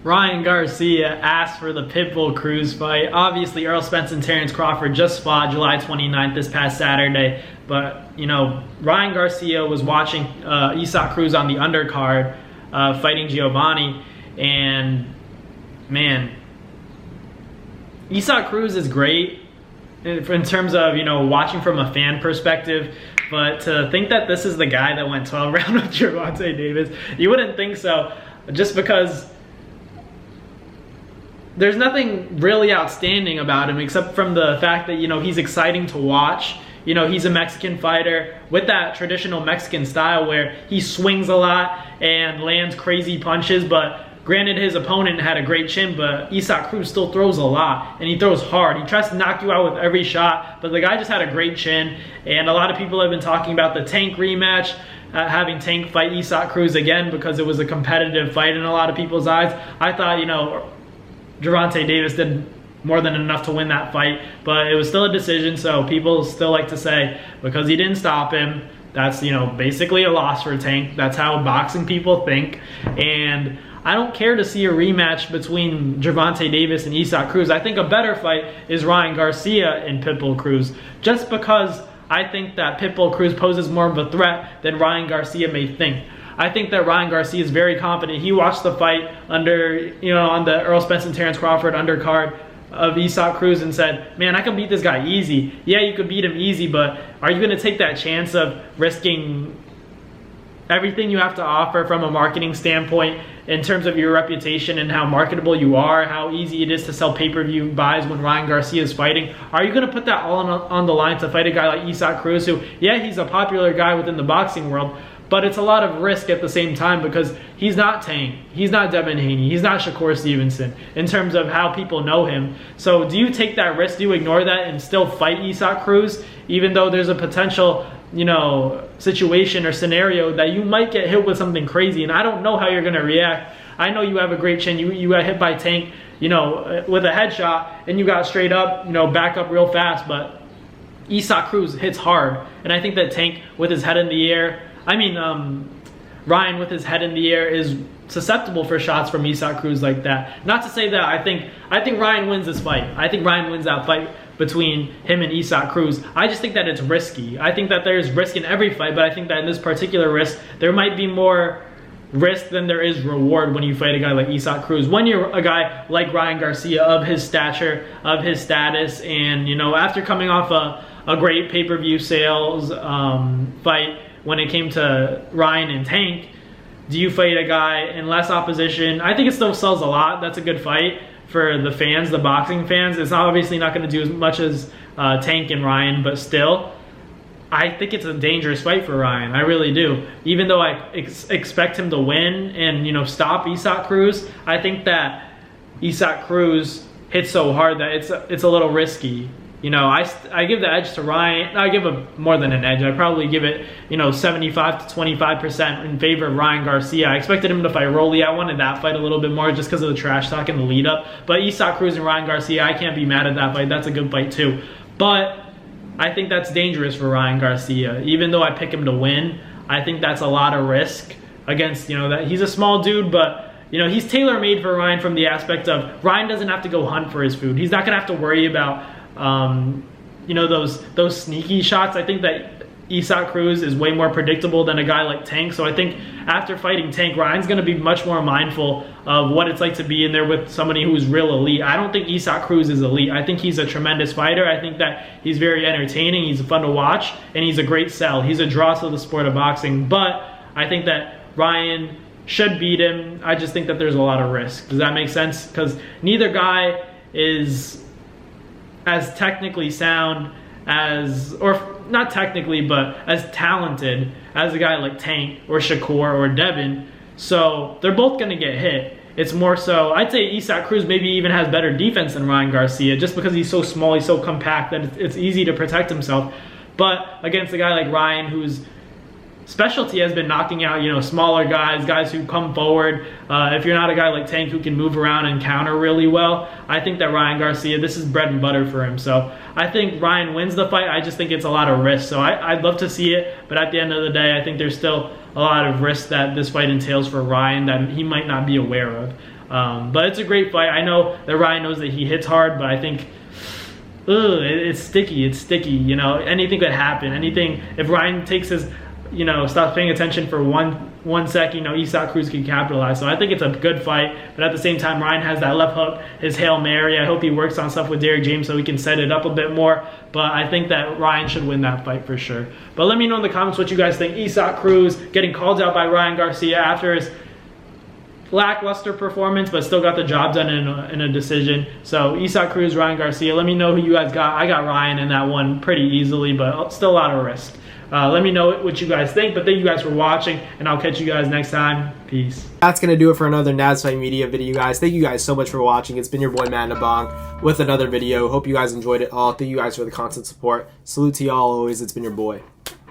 Ryan Garcia asked for the Pitbull Cruz fight. Obviously, Errol Spence and Terrence Crawford just fought July 29th this past Saturday. But, you know, Ryan Garcia was watching Isaac Cruz on the undercard fighting Giovanni. And, man, Isaac Cruz is great in terms of, you know, watching from a fan perspective. But to think that this is the guy that went 12 rounds with Gervonta Davis, you wouldn't think so. Just because there's nothing really outstanding about him except from the fact that, you know, he's exciting to watch. You know, he's a Mexican fighter with that traditional Mexican style where he swings a lot and lands crazy punches. But granted, his opponent had a great chin, but Isaac Cruz still throws a lot, and he throws hard. He tries to knock you out with every shot, but the guy just had a great chin. And a lot of people have been talking about the Tank rematch, having Tank fight Isaac Cruz again because it was a competitive fight in a lot of people's eyes. I thought, you know, Gervonta Davis did more than enough to win that fight, but it was still a decision, so people still like to say because he didn't stop him, that's, you know, basically a loss for Tank. That's how boxing people think. And I don't care to see a rematch between Gervonta Davis and Isaac Cruz. I think a better fight is Ryan Garcia and Pitbull Cruz, just because I think that Pitbull Cruz poses more of a threat than Ryan Garcia may think. I think that Ryan Garcia is very confident. He watched the fight under, you know, on the Errol Spence and Terrence Crawford undercard of Isaac Cruz and said, man, I can beat this guy easy. Yeah, you could beat him easy, but are you going to take that chance of risking everything you have to offer from a marketing standpoint in terms of your reputation and how marketable you are, how easy it is to sell pay-per-view buys when Ryan Garcia is fighting? Are you going to put that all on the line to fight a guy like Isaac Cruz, who, yeah, he's a popular guy within the boxing world, but it's a lot of risk at the same time because he's not Tank, he's not Devin Haney, he's not Shakur Stevenson in terms of how people know him. So do you take that risk? Do you ignore that and still fight Isaac Cruz, even though there's a potential, you know, situation or scenario that you might get hit with something crazy? And I don't know how you're going to react. I know you have a great chin. You got hit by Tank, you know, with a headshot, and you got straight up, you know, back up real fast. But Isaac Cruz hits hard, and I think that Tank with his head in the air, Ryan with his head in the air is susceptible for shots from Isaac Cruz like that. Not to say that I think Ryan wins this fight. I think Ryan wins that fight between him and Isaac Cruz. I just think that it's risky. I think that there's risk in every fight, but I think that in this particular risk, there might be more risk than there is reward when you fight a guy like Isaac Cruz. When you're a guy like Ryan Garcia, of his stature, of his status, and, you know, after coming off a great pay-per-view sales fight when it came to Ryan and Tank, do you fight a guy in less opposition? I think it still sells a lot. That's a good fight for the fans, the boxing fans. It's obviously not going to do as much as Tank and Ryan, but still, I think it's a dangerous fight for Ryan. I really do. Even though I expect him to win and, you know, stop Isaac Cruz, I think that Isaac Cruz hits so hard that it's a little risky. You know, I give the edge to Ryan. I give him more than an edge. I probably give it, you know, 75 to 25% in favor of Ryan Garcia. I expected him to fight Rolly. I wanted that fight a little bit more just because of the trash talk and the lead up. But Isaac Cruz and Ryan Garcia, I can't be mad at that fight. That's a good fight too. But I think that's dangerous for Ryan Garcia. Even though I pick him to win, I think that's a lot of risk against, you know, that he's a small dude, but, you know, he's tailor-made for Ryan from the aspect of Ryan doesn't have to go hunt for his food. He's not going to have to worry about you know, those sneaky shots. I think that Isaac Cruz is way more predictable than a guy like Tank. So I think after fighting Tank, Ryan's going to be much more mindful of what it's like to be in there with somebody who's real elite. I don't think Isaac Cruz is elite. I think he's a tremendous fighter. I think that he's very entertaining. He's fun to watch, and he's a great sell. He's a draw to the sport of boxing. But I think that Ryan should beat him. I just think that there's a lot of risk. Does that make sense? Because neither guy is as technically sound as, or not technically, but as talented as a guy like Tank or Shakur or Devin. So they're both going to get hit. It's more so, I'd say Isaac Cruz maybe even has better defense than Ryan Garcia just because he's so small, he's so compact that it's easy to protect himself. But against a guy like Ryan, who's specialty has been knocking out, you know, smaller guys who come forward. If you're not a guy like Tank who can move around and counter really well, I think that Ryan Garcia, this is bread and butter for him. So I think Ryan wins the fight. I just think it's a lot of risk. So I'd love to see it, but at the end of the day, I think there's still a lot of risk that this fight entails for Ryan that he might not be aware of. But it's a great fight. I know that Ryan knows that he hits hard, but I think it's sticky. It's sticky. You know, anything could happen. Anything, if Ryan takes his, you know, stops paying attention for one second, you know, Isaac Cruz can capitalize. So I think it's a good fight, but at the same time, Ryan has that left hook, his Hail Mary. I hope he works on stuff with Derrick James so he can set it up a bit more, but I think that Ryan should win that fight for sure. But let me know in the comments what you guys think. Isaac Cruz getting called out by Ryan Garcia after his lackluster performance, but still got the job done in a decision. So Isaac Cruz, Ryan Garcia, let me know who you guys got. I got Ryan in that one pretty easily, but still a lot of risk. Let me know what you guys think, but thank you guys for watching, and I'll catch you guys next time. Peace. That's going to do it for another Naz Fight Media video, guys. Thank you guys so much for watching. It's been your boy, Matt Nabong, with another video. Hope you guys enjoyed it all. Thank you guys for the constant support. Salute to y'all always. It's been your boy.